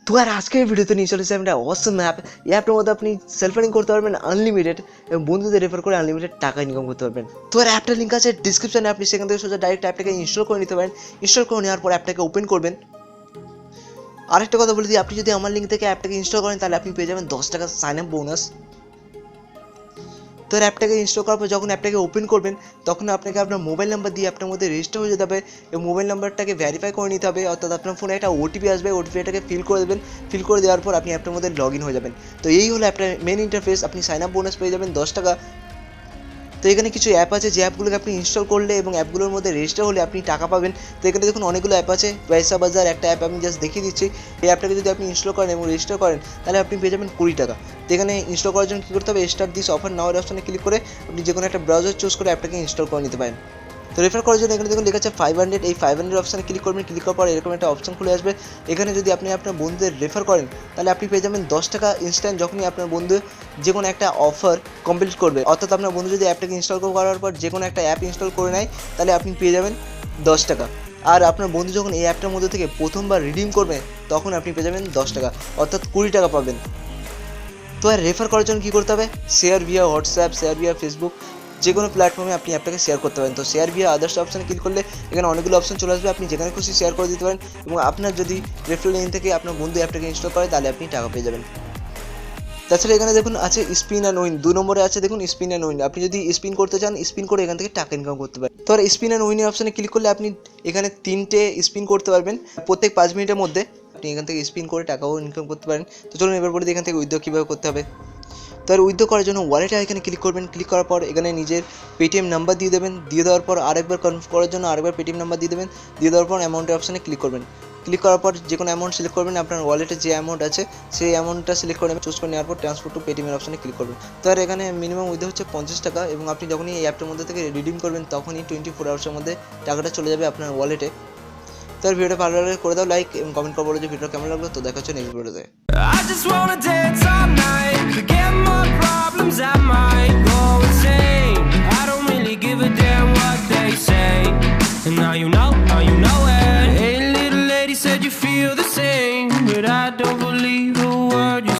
তো আর আজকের ভিডিওতে নিয়ে চলেছে একটা অসম অ্যাপ। এই অ্যাপের মধ্যে আপনি সেলফ আর্নিং করতে পারবেন আনলিমিটেড এবং বন্ধুদের রেফার করে আনলিমিটেড টাকা ইনকাম করতে পারবেন। তো আর অ্যাপটার লিঙ্ক আছে ডিসক্রিপশনে, আপনি সেখান থেকে সোজা ডাইরেক্ট অ্যাপটাকে ইনস্টল করে নিতে পারেন। ইনস্টল করে নেওয়ার পর অ্যাপটাকে ওপেন করবেন। আরেকটা কথা বলে দিই, আপনি যদি আমার লিঙ্ক থেকে অ্যাপটাকে ইনস্টল করেন তাহলে আপনি পেয়ে যাবেন 10 টাকা সাইন আপ বোনাস। তো অ্যাপটাকে ইনস্টল করার পর যখন অ্যাপটাকে ওপেন করবেন তখন আপনাকে আপনার মোবাইল নাম্বার দিয়ে অ্যাপটার মধ্যে রেজিস্টার হয়ে যেতে হবে এবং মোবাইল নাম্বারটাকে ভেরিফাই করে নিতে হবে, অর্থাৎ আপনার ফোনে একটা ওটিপি আসবে, ওটিপিটাকে ফিল করে দেবেন। ফিল করে দেওয়ার পর আপনি অ্যাপটার মধ্যে লগ ইন হয়ে যাবেন। তো এই হলো অ্যাপটার মেন ইন্টারফেস। আপনি সাইন আপ বোনাস পেয়ে যাবেন 10 টাকা। তো এখানে কিছু অ্যাপ আছে যে অ্যাপগুলোকে আপনি ইনস্টল করলে এবং অ্যাপগুলোর মধ্যে রেজিস্টার হলে আপনি টাকা পাবেন। তো এখানে দেখুন অনেকগুলো অ্যাপ আছে। পয়সা বাজার একটা অ্যাপ আমি জাস্ট দেখিয়ে দিচ্ছি। এই অ্যাপটাকে যদি আপনি ইনস্টল করেন এবং রেজিস্টার করেন তাহলে আপনি পেয়ে যাবেন 20 টাকা। তো এখানে ইনস্টল করার জন্য কী করতে হবে, স্টার্ট দিস অফার নাওয়ার অপশনে ক্লিক করে আপনি যে কোনো একটা ব্রাউজার চুজ করে অ্যাপটাকে ইনস্টল করে নিতে পারেন। তো রেফার করার জন্য এখানে দেখুন লেখা আছে 500। এই 500 অপশানে ক্লিক করবেন। ক্লিক করার পর এরকম একটা অপশন খুলে আসবে। এখানে যদি আপনি আপনার বন্ধুদের রেফার করেন তাহলে আপনি পেয়ে যাবেন 10 টাকা ইনস্ট্যান্ট যখনই আপনার বন্ধু যে কোনো একটা অফার কমপ্লিট করবে। অর্থাৎ আপনার বন্ধু যদি অ্যাপটাকে ইনস্টল করার পর যে কোনো একটা অ্যাপ ইনস্টল করে নেয় তাহলে আপনি পেয়ে যাবেন 10 টাকা। আর আপনার বন্ধু যখন এই অ্যাপটার মধ্যে থেকে প্রথমবার রিডিম করবে তখন আপনি পেয়ে যাবেন 10 টাকা, অর্থাৎ 20 টাকা পাবেন। তো আর রেফার করার জন্য কী করতে হবে, share via WhatsApp, share via Facebook, যে কোনো প্ল্যাটফর্মে আপনি অ্যাপটাকে শেয়ার করতে পারেন। তো শেয়ার ভিয়া আদার্স অপশানে ক্লিক করলে এখানে অনেকগুলো অপশন চলে আসবে, আপনি যেখানে খুশি শেয়ার করে দিতে পারেন এবং আপনার যদি রেফারেল লিঙ্ক থেকে আপনার বন্ধু অ্যাপটাকে ইনস্টল করে তাহলে আপনি টাকা পেয়ে যাবেন। তাছাড়া এখানে দেখুন আছে স্পিন অ্যান্ড উইন, 2 নম্বরে আছে দেখুন স্পিন অ্যান্ড উইন। আপনি যদি স্পিন করতে চান স্পিন করে এখান থেকে টাকা ইনকাম করতে পারেন। তো আর স্পিন অ্যান্ড উইনের অপশানে ক্লিক করলে আপনি এখানে 3টে স্পিন করতে পারবেন প্রত্যেক 5 মিনিটের মধ্যে। আপনি এখান থেকে স্পিন করে টাকাও ইনকাম করতে পারেন। তো চলুন এবার বলে দিই এখান থেকে উইথড্র কীভাবে করতে হবে। তো আর উইথড্র করার জন্য ওয়ালেটে এখানে ক্লিক করবেন। ক্লিক করার পর এখানে নিজের পেটিএম নাম্বার দিয়ে দেবেন। দিয়ে দেওয়ার পর আরেকবার কনফার্ম করার জন্য আরেকবার পেটিএম নাম্বার দিয়ে দেবেন। দিয়ে দেওয়ার পর অ্যামাউন্টের অপশানে ক্লিক করবেন। ক্লিক করার পর যে কোনো অ্যামাউন্ট সিলেক্ট করবেন, আপনার ওয়ালেটে যে অ্যামাউন্ট আছে সেই অ্যামাউন্টটা সিলেক্ট করে চুজ করে নেওয়ার পর ট্রান্সফার টু পেটিএমের অপশানে ক্লিক করবেন। তো আর এখানে মিনিমাম উইথড্র হচ্ছে 50 টাকা এবং আপনি যখনই এই অ্যাপটার মধ্যে থেকে রিডিম করবেন তখনই 24 আওয়ার্সের মধ্যে টাকাটা চলে যাবে আপনার ওয়ালেটে। তো আর ভিডিওটা ভালো লাগলে করে দাও লাইক এবং কমেন্ট করে বলো যে ভিডিও কেমন লাগলো। তো দেখা হচ্ছে নেক্সট ভিডিওতে। I just wanna dance all night, forget my problems, I might